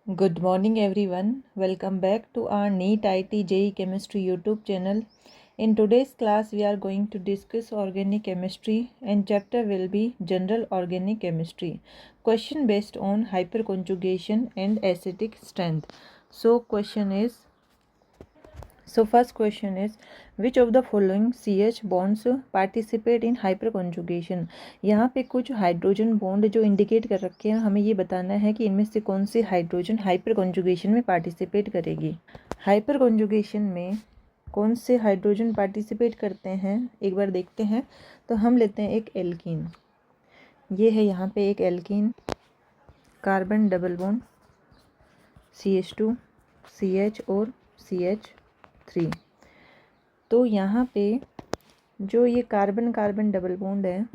Good morning everyone. Welcome back to our NEET IT JEE Chemistry YouTube channel. In today's class we are going to discuss organic chemistry and chapter will be General Organic Chemistry. Question based on hyperconjugation and acidic strength. First question is which of the following CH bonds participate in hyperconjugation। यहाँ पे कुछ hydrogen bond जो indicate कर रखे हैं, हमें ये बताना है कि इनमें से कौन सी हाइड्रोजन हाइपरकॉन्जुगेशन में पार्टिसिपेट करेगी। हाइपरकॉन्जुगेशन में कौन से हाइड्रोजन पार्टिसिपेट करते हैं एक बार देखते हैं। तो हम लेते हैं एक एल्कीन, ये है यहाँ पे एक alkene, carbon double bond CH2 CH और CH3। तो यहाँ पे जो ये कार्बन कार्बन डबल बॉन्ड है,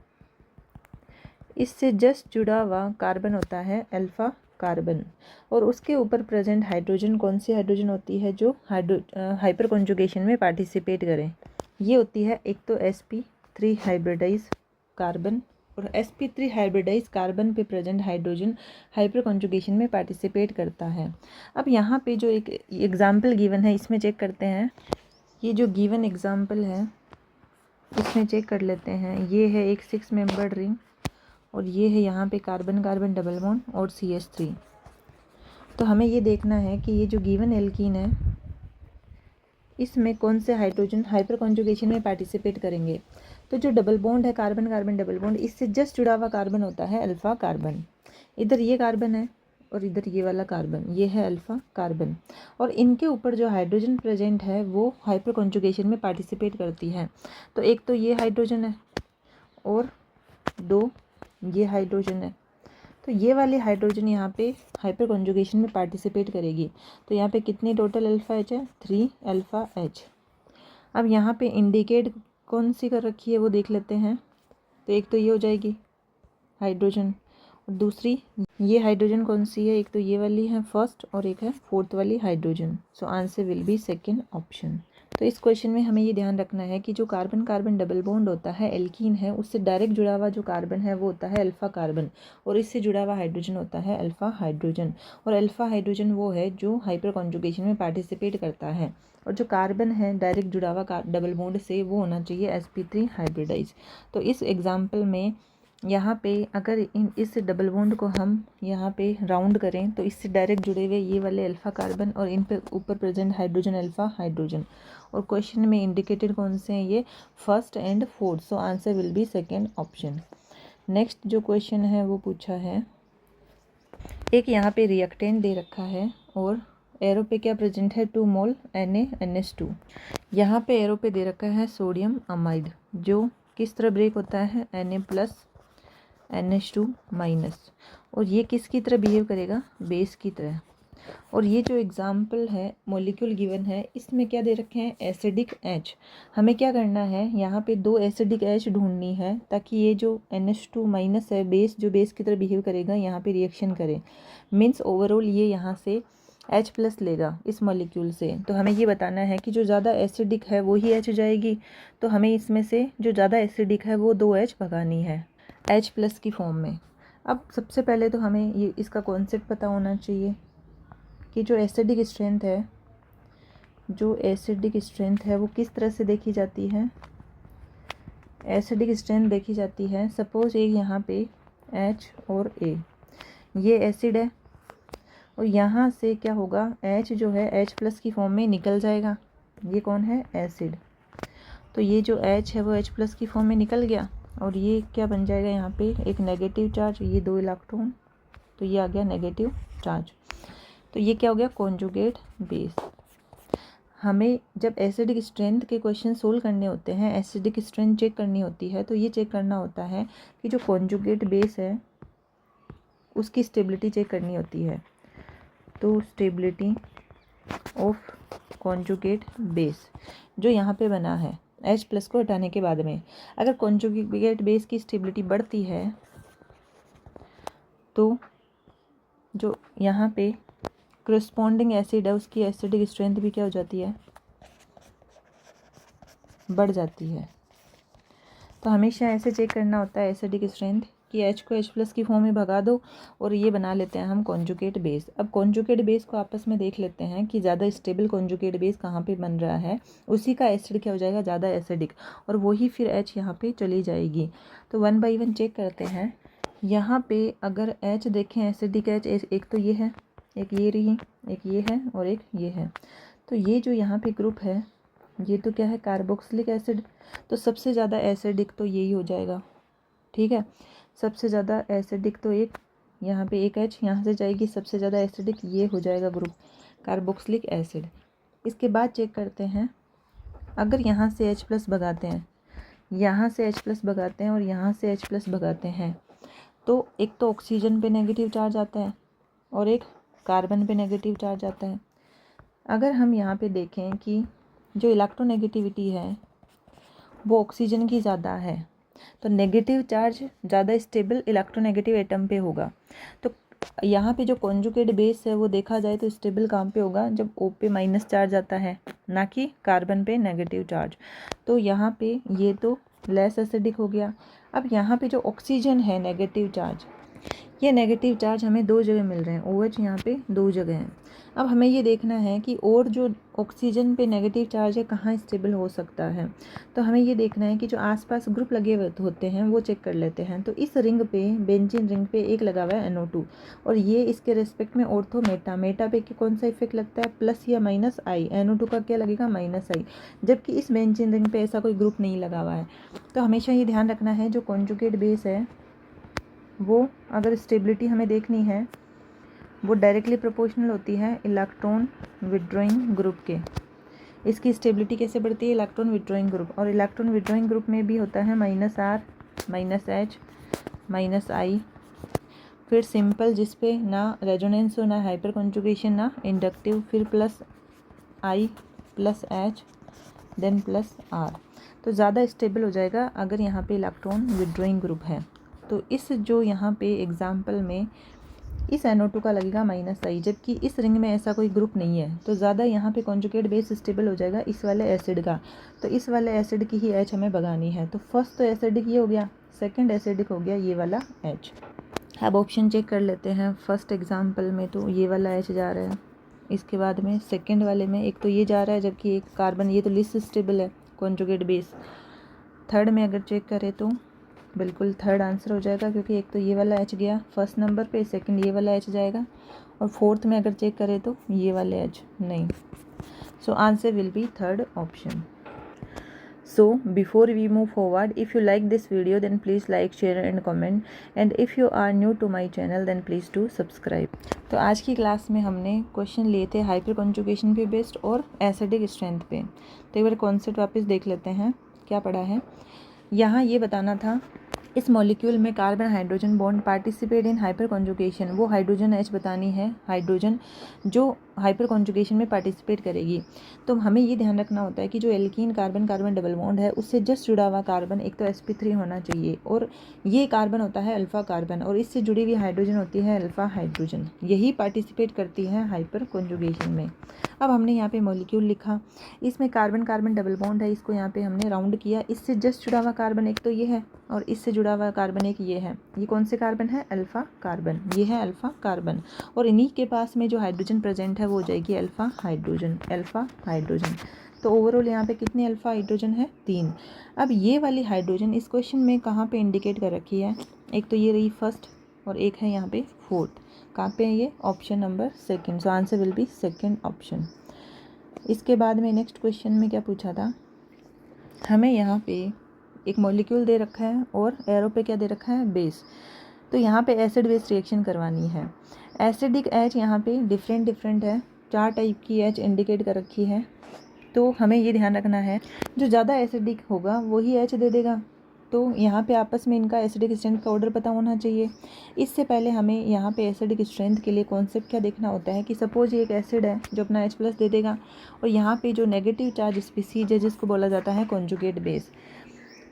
इससे जस्ट जुड़ा हुआ कार्बन होता है अल्फा कार्बन, और उसके ऊपर प्रेजेंट हाइड्रोजन कौन सी हाइड्रोजन होती है जो हाइपर कॉन्जुगेशन में पार्टिसिपेट करें। ये होती है एक तो sp3 हाइब्रिडाइज कार्बन, और sp3 हाइब्रिडाइज कार्बन पे प्रेजेंट हाइड्रोजन हाइपर कॉन्जुगेशन में पार्टिसिपेट करता है। अब यहाँ पे जो एक एग्जाम्पल गिवन है इसमें चेक करते हैं। ये जो गिवन एग्जाम्पल है इसमें चेक कर लेते हैं। ये है एक 6 मेंबर्ड रिंग और ये है यहाँ पे कार्बन कार्बन डबल बॉन्ड और CH3। तो हमें ये देखना है कि ये जो गिवन एल्कीन है इसमें कौन से हाइड्रोजन हाइपर कॉन्जुगेशन में पार्टिसिपेट करेंगे। तो जो डबल बॉन्ड है कार्बन कार्बन डबल बॉन्ड, इससे जस्ट जुड़ा हुआ कार्बन होता है अल्फा कार्बन। इधर ये कार्बन है और इधर ये वाला कार्बन, ये है अल्फा कार्बन, और इनके ऊपर जो हाइड्रोजन प्रेजेंट है वो हाइपर कॉन्जुगेशन में पार्टिसिपेट करती है। तो एक तो ये हाइड्रोजन है और दो ये हाइड्रोजन है। तो ये वाली हाइड्रोजन यहाँ पे हाइपर कॉन्जुगेशन में पार्टिसिपेट करेगी। तो यहाँ पे कितनी टोटल अल्फ़ा एच है, 3 अल्फ़ा एच। अब यहाँ पे इंडिकेट कौन सी कर रखी है वो देख लेते हैं। तो एक तो ये हो जाएगी हाइड्रोजन, और दूसरी ये हाइड्रोजन कौन सी है, एक तो ये वाली है फर्स्ट और एक है फोर्थ वाली hydrogen. So answer will be second option. तो इस क्वेश्चन में हमें ये ध्यान रखना है कि जो कार्बन कार्बन डबल बॉन्ड होता है एल्कीन है, उससे डायरेक्ट जुड़ा हुआ जो कार्बन है वो होता है अल्फा कार्बन, और इससे जुड़ा हुआ हाइड्रोजन होता है अल्फा हाइड्रोजन। और अल्फा हाइड्रोजन वो है जो हाइपर कॉन्जुगेशन में पार्टिसिपेट करता है, और जो कार्बन है डायरेक्ट जुड़ा हुआ डबल बॉन्ड से वो होना चाहिए sp3 हाइब्रिडाइज। तो इस एग्जाम्पल में यहाँ पे अगर इस डबल बॉन्ड को हम यहाँ पे राउंड करें तो इससे डायरेक्ट जुड़े हुए ये वाले अल्फ़ा कार्बन और इन पे ऊपर प्रेजेंट हाइड्रोजन अल्फ़ा हाइड्रोजन, और क्वेश्चन में इंडिकेटेड कौन से हैं, ये first and fourth. So answer will be second option. Next जो क्वेश्चन है वो पूछा है, एक यहाँ पे रिएक्टेंट दे रखा है और एरो पे क्या प्रेजेंट है, 2 मोल NaNH2। यहाँ पे एरो पे दे रखा है सोडियम अमाइड, जो किस तरह ब्रेक होता है Na+NH2-, और ये किसकी तरह बिहेव करेगा, बेस की तरह। और ये जो एग्जाम्पल है मॉलिक्यूल गिवन है इसमें क्या दे रखे हैं, एसिडिक H। हमें क्या करना है, यहाँ पे 2 एसिडिक H ढूंढनी है ताकि ये जो NH2- है बेस, जो बेस की तरह बिहेव करेगा यहाँ पे रिएक्शन करे। मीन्स ओवरऑल ये यहाँ से H+ लेगा इस मॉलिक्यूल से। तो हमें ये बताना है कि जो ज़्यादा एसिडिक है वो ही H जाएगी। तो हमें इसमें से जो ज़्यादा एसिडिक है वो 2 H भगानी है H+ की फॉर्म में। अब सबसे पहले तो हमें ये इसका कॉन्सेप्ट पता होना चाहिए कि जो एसिडिक स्ट्रेंथ है वो किस तरह से देखी जाती है। एसिडिक स्ट्रेंथ देखी जाती है, सपोज एक यहाँ पे H और A, ये एसिड है, और यहाँ से क्या होगा, H जो है H+ की फॉर्म में निकल जाएगा। ये कौन है, एसिड। तो ये जो H है वो H+ की फॉर्म में निकल गया, और ये क्या बन जाएगा, यहाँ पे एक नेगेटिव चार्ज, ये 2 इलेक्ट्रॉन, तो ये आ गया नेगेटिव चार्ज। तो ये क्या हो गया, कॉन्जुगेट बेस। हमें जब एसिडिक स्ट्रेंथ के क्वेश्चन सोल्व करने होते हैं, एसिडिक स्ट्रेंथ चेक करनी होती है, तो ये चेक करना होता है कि जो कॉन्जुगेट बेस है उसकी स्टेबिलिटी चेक करनी होती है। तो स्टेबिलिटी ऑफ कॉन्जुगेट बेस जो यहाँ पे बना है H+ को हटाने के बाद में, अगर कॉन्जुगेट बेस की स्टेबिलिटी बढ़ती है तो जो यहाँ पे करस्पॉन्डिंग एसिड है उसकी एसिडिक स्ट्रेंथ भी क्या हो जाती है, बढ़ जाती है। तो हमेशा ऐसे चेक करना होता है एसिडिक स्ट्रेंथ कि H को H+ की फॉर्म में भगा दो और ये बना लेते हैं हम कॉन्जुगेट बेस। अब कॉन्जुगेट बेस को आपस में देख लेते हैं कि ज़्यादा स्टेबल कॉन्जुगेट बेस कहाँ पे बन रहा है, उसी का एसिड क्या हो जाएगा, ज़्यादा एसिडिक, और वही फिर H यहाँ पे चली जाएगी। तो 1 बाई 1 चेक करते हैं। यहाँ पे अगर H देखें, एसिडिक H, एक तो ये है, एक ये रही, एक ये है और एक ये है। तो ये जो यहाँ पे ग्रुप है ये तो क्या है, कार्बोक्सिलिक एसिड। तो सबसे ज़्यादा एसिडिक तो यही हो जाएगा, ठीक है। सबसे ज़्यादा एसिडिक तो एक यहाँ पे एक H यहाँ से जाएगी, सबसे ज़्यादा एसिडिक ये हो जाएगा ग्रुप कार्बोक्सिलिक एसिड। इसके बाद चेक करते हैं, अगर यहाँ से H+ भगाते हैं, यहाँ से H+ भगाते हैं और यहाँ से H+ भगाते हैं, तो एक तो ऑक्सीजन पे नेगेटिव चार्ज आता है और एक कार्बन पे नेगेटिव चार्ज आता है। अगर हम यहाँ पे देखें कि जो इलेक्ट्रोनेगेटिविटी है वो ऑक्सीजन की ज़्यादा है, तो नेगेटिव चार्ज ज़्यादा स्टेबल इलेक्ट्रोनेगेटिव एटम पे होगा। तो यहाँ पे जो कॉन्जुगेट बेस है वो देखा जाए तो स्टेबल कहाँ पे होगा, जब O पे माइनस चार्ज आता है, ना कि कार्बन पे नेगेटिव चार्ज। तो यहाँ पे ये तो लेस एसिडिक हो गया। अब यहाँ पे जो ऑक्सीजन है नेगेटिव चार्ज, ये नेगेटिव चार्ज हमें 2 जगह मिल रहे हैं, OH यहाँ पे 2 जगह हैं। अब हमें ये देखना है कि और जो ऑक्सीजन पे नेगेटिव चार्ज है कहाँ स्टेबल हो सकता है। तो हमें ये देखना है कि जो आसपास ग्रुप लगे हुए होते हैं वो चेक कर लेते हैं। तो इस रिंग पे, बेंजीन रिंग पे एक लगा हुआ है NO2 और ये इसके रेस्पेक्ट में ऑर्थो मेटा, मेटा पे कौन सा इफेक्ट लगता है, प्लस या माइनस आई, NO2 का क्या लगेगा, माइनस आई, जबकि इस बेंजीन रिंग पे ऐसा कोई ग्रुप नहीं लगा हुआ है। तो हमेशा ये ध्यान रखना है जो कॉन्जुगेट बेस है वो अगर स्टेबिलिटी हमें देखनी है वो डायरेक्टली प्रोपोर्शनल होती है इलेक्ट्रॉन विड्रॉइंग ग्रुप के। इसकी स्टेबिलिटी कैसे बढ़ती है, इलेक्ट्रॉन विड्रॉइंग ग्रुप, और इलेक्ट्रॉन विड्रॉइंग ग्रुप में भी होता है -R, -H, -I, फिर सिंपल जिस पे ना रेजोनेंस हो, ना हाइपर कॉन्जुगेशन, ना इंडक्टिव, फिर +I +H देन +R। तो ज़्यादा स्टेबल हो जाएगा अगर यहाँ पे इलेक्ट्रॉन विड्रॉइंग ग्रुप है। तो इस जो यहाँ पे एग्जाम्पल में इस NO2 का लगेगा -I, जबकि इस रिंग में ऐसा कोई ग्रुप नहीं है, तो ज़्यादा यहाँ पे कॉन्जुगेट बेस स्टेबल हो जाएगा इस वाले एसिड का। तो इस वाले एसिड की ही H हमें भगानी है। तो फर्स्ट तो एसिडिक ये हो गया, सेकंड एसिडिक हो गया ये वाला H। अब ऑप्शन चेक कर लेते हैं। फर्स्ट एग्जाम्पल में तो ये वाला H जा रहा है, इसके बाद में सेकेंड वाले में एक तो ये जा रहा है, जबकि एक कार्बन, ये तो लिस्ट स्टेबल है कॉन्जुगेट बेस। थर्ड में अगर चेक करें तो बिल्कुल थर्ड आंसर हो जाएगा, क्योंकि एक तो ये वाला H गया फर्स्ट नंबर पे, सेकंड ये वाला H जाएगा, और फोर्थ में अगर चेक करें तो ये वाले H नहीं। So answer will be third option. So before we move forward, if you like this video then please like, share and comment, and if you are new to my channel then please do subscribe। तो आज की class में हमने question लिए थे hyper conjugation पे based और acidic strength पे। तो एक बार कॉन्सेप्ट वापस देख लेते हैं क्या पढ़ा है। यहाँ ये बताना था इस मॉलिक्यूल में carbon hydrogen bond participate in hyper conjugation, वो हाइड्रोजन H बतानी है, हाइड्रोजन जो हाइपर कॉन्जुगेशन में पार्टिसिपेट करेगी। तो हमें ये ध्यान रखना होता है कि जो alkene carbon carbon double bond है उससे जस्ट जुड़ा हुआ कार्बन एक तो sp3 होना चाहिए, और ये कार्बन होता है अल्फ़ा कार्बन, और इससे जुड़ी हुई हाइड्रोजन होती है अल्फ़ा हाइड्रोजन, यही पार्टिसिपेट करती है हाइपर कॉन्जुगेशन में। अब हमने यहाँ पे मॉलिक्यूल लिखा, इसमें कार्बन कार्बन डबल बॉन्ड है, इसको यहाँ पे हमने राउंड किया, इससे जस्ट जुड़ा हुआ कार्बन एक तो ये है और इससे जुड़ा हुआ कार्बन एक ये है। ये कौन से कार्बन है, अल्फ़ा कार्बन, ये है अल्फ़ा कार्बन, और इन्हीं के पास में जो हाइड्रोजन प्रेजेंट है वो हो जाएगी अल्फ़ा हाइड्रोजन, अल्फ़ा हाइड्रोजन। तो ओवरऑल यहाँ पे कितने अल्फ़ा हाइड्रोजन है, 3। अब ये वाली हाइड्रोजन इस क्वेश्चन में कहाँ पे इंडिकेट कर रखी है, एक तो ये रही फर्स्ट और एक है यहाँ पे फोर्थ, कहाँ पे है ये, option number second. So answer will be second option. इसके बाद में नेक्स्ट क्वेश्चन में क्या पूछा था, हमें यहाँ पे एक मॉलिक्यूल दे रखा है और एरो पे क्या दे रखा है, बेस। तो यहाँ पे एसिड बेस रिएक्शन करवानी है। एसिडिक H यहाँ पे डिफरेंट है, 4 टाइप की H इंडिकेट कर रखी है। तो हमें ये ध्यान रखना है जो ज़्यादा एसिडिक होगा वही H दे देगा। तो यहाँ पे आपस में इनका एसिडिक स्ट्रेंथ का ऑर्डर पता होना चाहिए। इससे पहले हमें यहाँ पे एसिडिक स्ट्रेंथ के लिए कॉन्सेप्ट क्या देखना होता है कि सपोज ये एक एसिड है जो अपना H+ दे देगा, और यहाँ पे जो नेगेटिव चार्ज स्पीसीज है जिसको बोला जाता है कॉन्जुगेट बेस।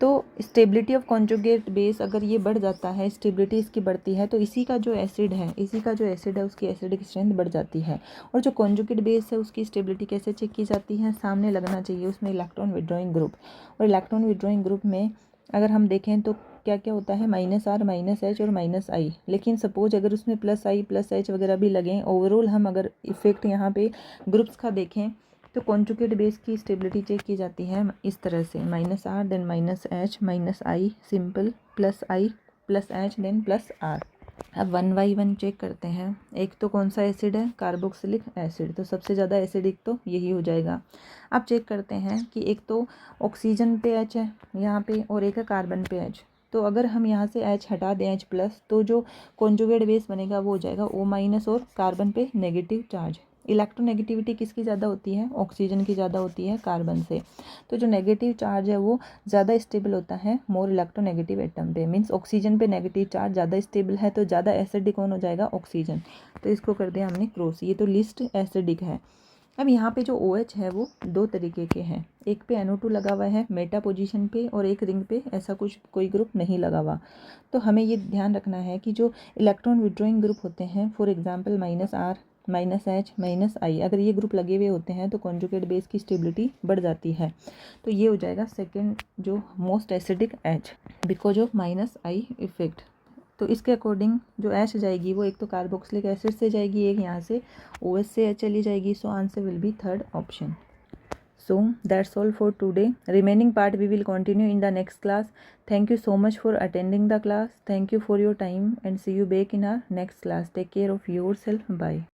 तो स्टेबिलिटी ऑफ कॉन्जुगेट बेस अगर ये बढ़ जाता है, स्टेबिलिटी इसकी बढ़ती है, तो इसी का जो एसिड है उसकी एसिडिक स्ट्रेंथ बढ़ जाती है। और जो कॉन्जुगेट बेस है उसकी स्टेबिलिटी कैसे चेक की जाती है, सामने लगना चाहिए उसमें इलेक्ट्रॉन विड्रॉइंग ग्रुप, और इलेक्ट्रॉन विड्रॉइंग ग्रुप में अगर हम देखें तो क्या क्या होता है, -R -H और -I। लेकिन सपोज अगर उसमें +I +H वगैरह भी लगें, ओवरऑल हम अगर इफ़ेक्ट यहाँ पे ग्रुप्स का देखें तो कॉन्जुगेट बेस की स्टेबिलिटी चेक की जाती है इस तरह से, -R then -H -I simple +I +H then +R। अब 1 बाई 1 चेक करते हैं। एक तो कौन सा एसिड है, कार्बोक्सिलिक एसिड, तो सबसे ज़्यादा एसिडिक तो यही हो जाएगा। अब चेक करते हैं कि एक तो ऑक्सीजन पे H है यहाँ पे और एक है कार्बन पे H। तो अगर हम यहाँ से H हटा दें H+, तो जो कॉन्जुगेट बेस बनेगा वो हो जाएगा O- और कार्बन पे नेगेटिव चार्ज। इलेक्ट्रोनेगेटिविटी किसकी ज़्यादा होती है, ऑक्सीजन की ज़्यादा होती है कार्बन से। तो जो नेगेटिव चार्ज है वो ज़्यादा स्टेबल होता है मोर इलेक्ट्रोनेगेटिव एटम पे, मीन्स ऑक्सीजन पे नेगेटिव चार्ज ज़्यादा स्टेबल है, तो ज़्यादा एसिडिक कौन हो जाएगा, ऑक्सीजन। तो इसको कर दिया हमने क्रॉस, ये तो लिस्ट एसिडिक है। अब यहाँ पे जो OH है वो दो तरीके के हैं, एक पे NO2 लगा हुआ है मेटा पोजीशन पे और एक रिंग पे ऐसा कुछ कोई ग्रुप नहीं लगा हुआ। तो हमें ये ध्यान रखना है कि जो इलेक्ट्रॉन विड्रॉइंग ग्रुप होते हैं, for example -R -H -I, अगर ये ग्रुप लगे हुए होते हैं तो कॉन्जुगेट बेस की स्टेबिलिटी बढ़ जाती है। तो ये हो जाएगा सेकेंड जो most acidic H because of -I effect. तो इसके अकॉर्डिंग जो H जाएगी वो एक तो कार्बोक्सिलिक एसिड से जाएगी, एक यहाँ से OH से चली जाएगी। So answer will be third option. So that's all for today. Remaining part we will continue in the next class. Thank you so much for attending the class. Thank you for your time and see you back in our next class. Take care of yourself. Bye.